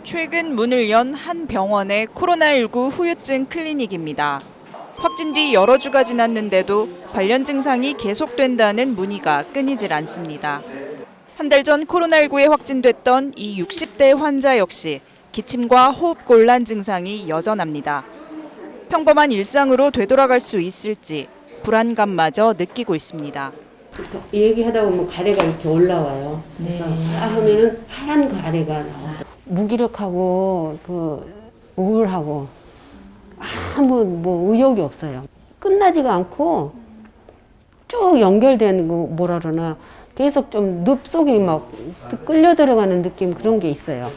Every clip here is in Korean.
최근 문을 연 한 병원의 코로나19 후유증 클리닉입니다. 확진 뒤 여러 주가 지났는데도 관련 증상이 계속된다는 문의가 끊이질 않습니다. 한 달 전 코로나19에 확진됐던 이 60대 환자 역시 기침과 호흡곤란 증상이 여전합니다. 평범한 일상으로 되돌아갈 수 있을지 불안감마저 느끼고 있습니다. 얘기하다 보면 가래가 이렇게 올라와요. 그래서 하면은 하얀 가래가 나와요. 무기력하고 우울하고 아무 의욕이 없어요. 끝나지가 않고 쭉 연결되는 거 뭐라 그러나 계속 좀 늪 속에 막 끌려 들어가는 느낌 그런 게 있어요.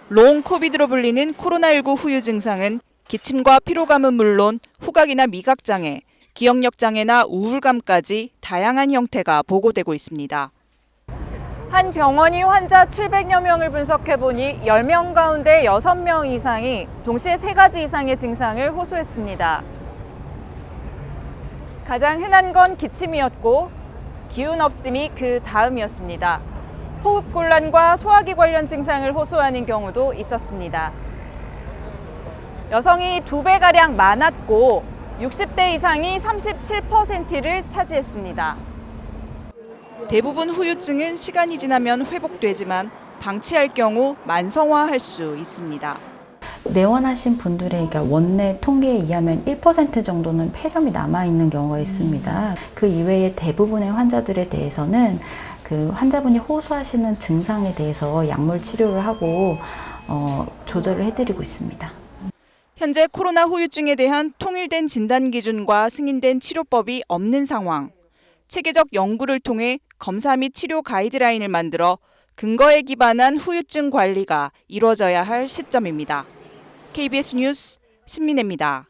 롱 코비드로 불리는 코로나19 후유 증상은 기침과 피로감은 물론 후각이나 미각 장애, 기억력 장애나 우울감까지 다양한 형태가 보고되고 있습니다. 한 병원이 환자 700여 명을 분석해보니 10명 가운데 6명 이상이 동시에 3가지 이상의 증상을 호소했습니다. 가장 흔한 건 기침이었고 기운 없음이 그 다음이었습니다. 호흡곤란과 소화기 관련 증상을 호소하는 경우도 있었습니다. 여성이 2배가량 많았고 60대 이상이 37%를 차지했습니다. 대부분 후유증은 시간이 지나면 회복되지만 방치할 경우 만성화할 수 있습니다. 내원하신 분들의 원내 통계에 의하면 1% 정도는 폐렴이 남아있는 경우가 있습니다. 그 이외에 대부분의 환자들에 대해서는 그 환자분이 호소하시는 증상에 대해서 약물 치료를 하고 조절을 해드리고 있습니다. 현재 코로나 후유증에 대한 통일된 진단 기준과 승인된 치료법이 없는 상황. 체계적 연구를 통해 검사 및 치료 가이드라인을 만들어 근거에 기반한 후유증 관리가 이루어져야 할 시점입니다. KBS 뉴스 신민혜입니다.